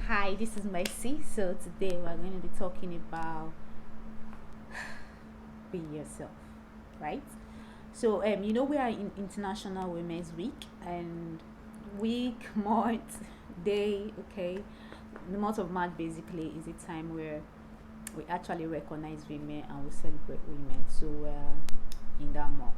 Hi, this is Mercy. So today we're going to be talking about be yourself, right? So we are in International Women's Week and week, month, day. Okay, the month of March basically is a time where we actually recognize women and we celebrate women. So we're in that month.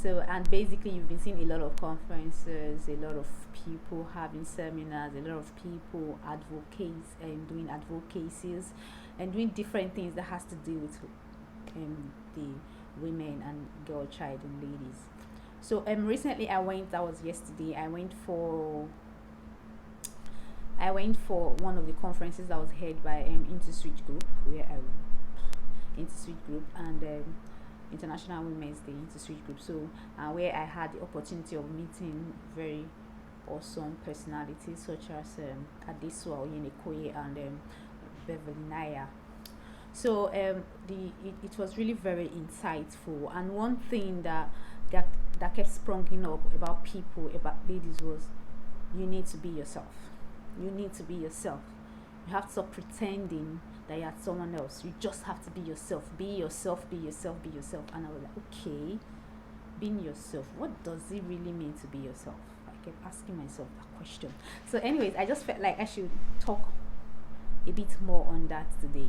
So, and basically, you've been seeing a lot of conferences, a lot of people having seminars, a lot of people advocates and doing advocacies and doing different things that has to do with the women and girl child and ladies. So recently that was yesterday, I went for one of the conferences that was held by Interswitch Group, where Interswitch Group and International Women's Day Interswitch Group. So where I had the opportunity of meeting very awesome personalities such as Adesua Oyenekoye and Beverly Naya. So it was really very insightful. And one thing that that kept springing up about people, about ladies, was you need to be yourself. You need to be yourself. You have to stop pretending that you're someone else. You just have to be yourself. Be yourself, be yourself, be yourself. And I was like, okay, being yourself, what does it really mean to be yourself? I kept asking myself that question. So anyways, I just felt like I should talk a bit more on that today.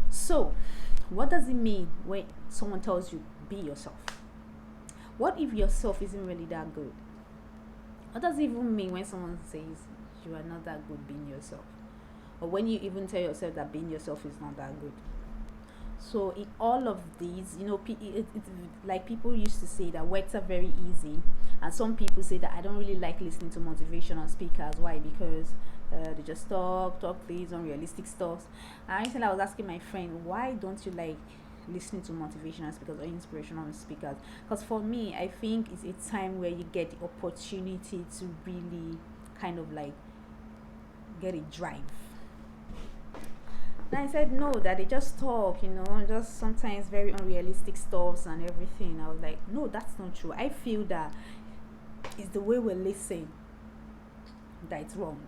So what does it mean when someone tells you be yourself? What if yourself isn't really that good? What does it even mean when someone says you are not that good being yourself? Or when you even tell yourself that being yourself is not that good? So in all of these, it's like people used to say that words are very easy, and some people say that I don't really like listening to motivational speakers. Why? Because they just talk these unrealistic stuff. And recently I was asking my friend, why don't you like listening to motivational speakers or inspirational speakers? Because for me, I think it's a time where you get the opportunity to really kind of like get a drive. And I said no, that they just talk, just sometimes very unrealistic stuffs and everything. I was like, no, that's not true. I feel that it's the way we listen that it's wrong.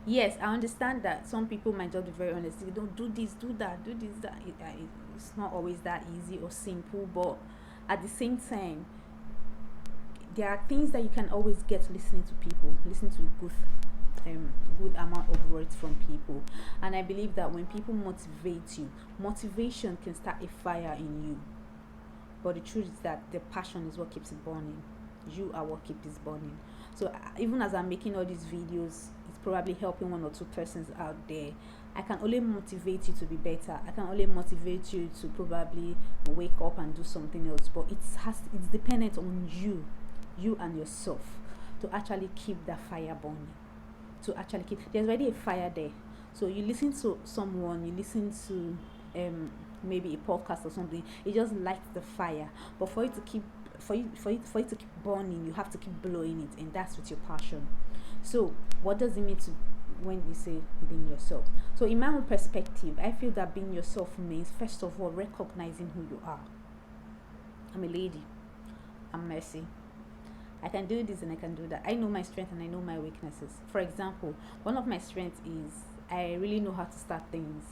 Yes, I understand that some people might just be very honest. You don't do this, do that, do this, that. It's not always that easy or simple, but at the same time, there are things that you can always get listening to people, listen to good amount of words from people. And I believe that when people motivate you, motivation can start a fire in you, but the truth is that the passion is what keeps it burning. You are what keeps it burning. So even as I'm making all these videos, it's probably helping one or two persons out there. I can only motivate you to be better. I can only motivate you to probably wake up and do something else, but it's dependent on you and yourself, to actually keep that fire burning. To actually keep, there's already a fire there. So you listen to someone, you listen to maybe a podcast or something, it just lights the fire. But for it to keep to keep burning, you have to keep blowing it, and that's with your passion. So what does it mean to when you say being yourself? So in my own perspective, I feel that being yourself means, first of all, recognizing who you are. I'm a lady. I'm Mercy. I can do this and I can do that. I know my strength and I know my weaknesses. For example, one of my strengths is I really know how to start things.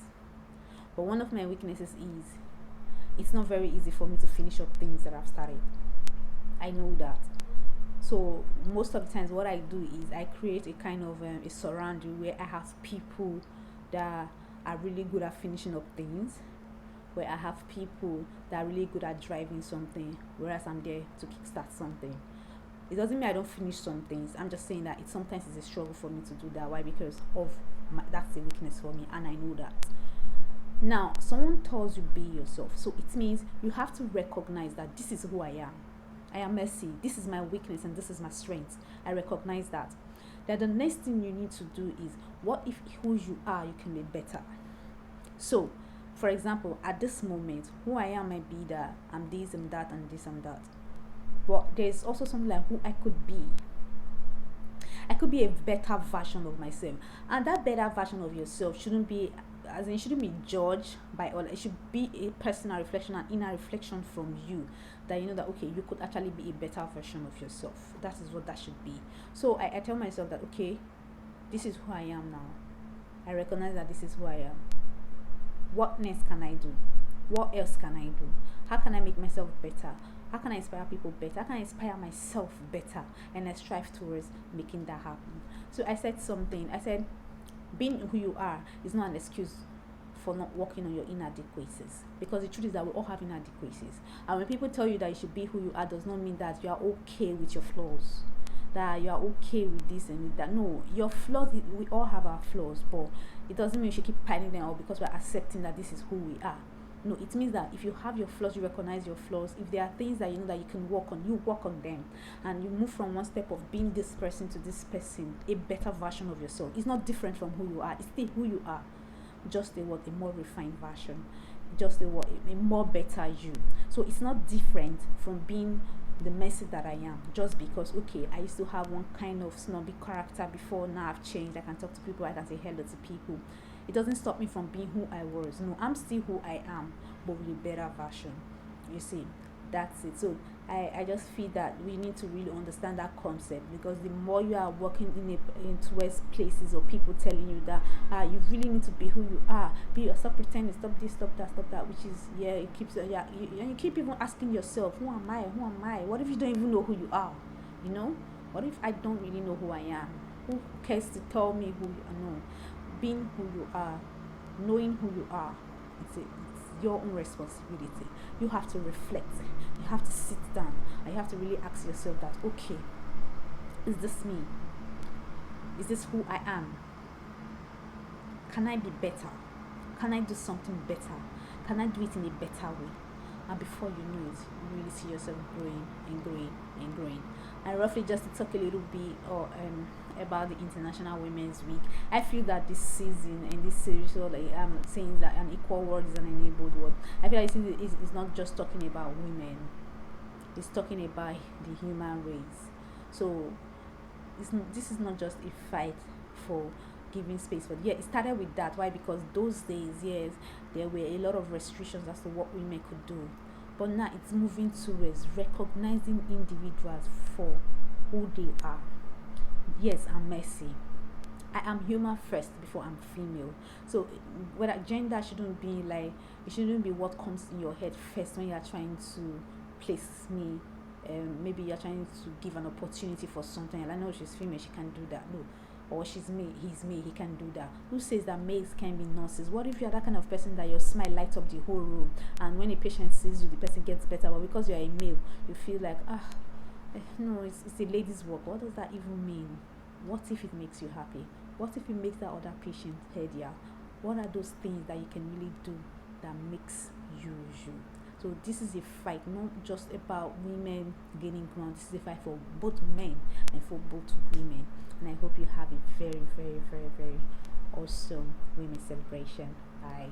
But one of my weaknesses is it's not very easy for me to finish up things that I've started. I know that. So most of the times what I do is I create a kind of a surrounding where I have people that are really good at finishing up things, where I have people that are really good at driving something, whereas I'm there to kickstart something. It doesn't mean I don't finish some things. I'm just saying that sometimes it's a struggle for me to do that. Why? Because that's a weakness for me, and I know that. Now, someone tells you be yourself, so it means you have to recognize that this is who I am. I am Mercy. This is my weakness and this is my strength. I recognize that. Then the next thing you need to do is, what if who you are you can be better? So, for example, at this moment, who I am might be that I'm this and that and this and that. But there's also something like who I could be. I could be a better version of myself, and that better version of yourself shouldn't be as in it shouldn't be judged by all. It should be a personal reflection and inner reflection from you, that you know that okay, you could actually be a better version of yourself. That is what that should be. So I tell myself that okay, this is who I am now. I recognize that this is who I am. What next can I do? What else can I do? How can I make myself better? How can I inspire people better? How can I inspire myself better? And I strive towards making that happen. So I said something. I said, being who you are is not an excuse for not working on your inadequacies. Because the truth is that we all have inadequacies. And when people tell you that you should be who you are, does not mean that you are okay with your flaws. That you are okay with this and with that. No, your flaws, we all have our flaws, but it doesn't mean you should keep piling them out because we're accepting that this is who we are. No, it means that if you have your flaws, you recognize your flaws. If there are things that you know that you can work on, you work on them. And you move from one step of being this person to this person, a better version of yourself. It's not different from who you are. It's still who you are. Just a more refined version. Just a more better you. So it's not different from being the message that I am. Just because, okay, I used to have one kind of snobby character before, now I've changed. I can talk to people, I can say hello to people. It doesn't stop me from being who I was. No, I'm still who I am, but with a better version. You see, that's it. So I just feel that we need to really understand that concept, because the more you are working in towards places or people telling you that you really need to be who you are, be yourself, pretending, stop this, stop that, which is it keeps and you keep even asking yourself, who am I? What if you don't even know who you are? You know, what if I don't really know who I am? Who cares to tell me who you are? No. Being who you are, knowing who you are, it's your own responsibility. You have to reflect, you have to sit down, and you have to really ask yourself that, okay, is this me? Is this who I am? Can I be better? Can I do something better? Can I do it in a better way? And before you know it, you really see yourself growing. And roughly just to talk a little bit about the International Women's Week, I feel that this season and this series, so like I'm saying that an equal world is an enabled world. I feel like it's not just talking about women; it's talking about the human race. So this is not just a fight for giving space for. Yeah, it started with that. Why? Because those days, yes, there were a lot of restrictions as to what women could do. But now it's moving towards recognizing individuals for who they are. Yes, I'm messy. I am human first before I'm female. So whether gender shouldn't be like, it shouldn't be what comes in your head first when you're trying to place me. Maybe you're trying to give an opportunity for something. And I know she's female, she can't do that. No. Or she's me, he's me, he can do that. Who says that males can be nurses? What if you're that kind of person that your smile lights up the whole room, and when a patient sees you, the person gets better, but because you're a male, you feel like, no, it's a lady's work. What does that even mean? What if it makes you happy? What if it makes that other patient healthier? What are those things that you can really do that makes you you? So this is a fight, not just about women gaining ground. This is a fight for both men and for both women. And I hope you have a very, very, very, very awesome women's celebration. Bye.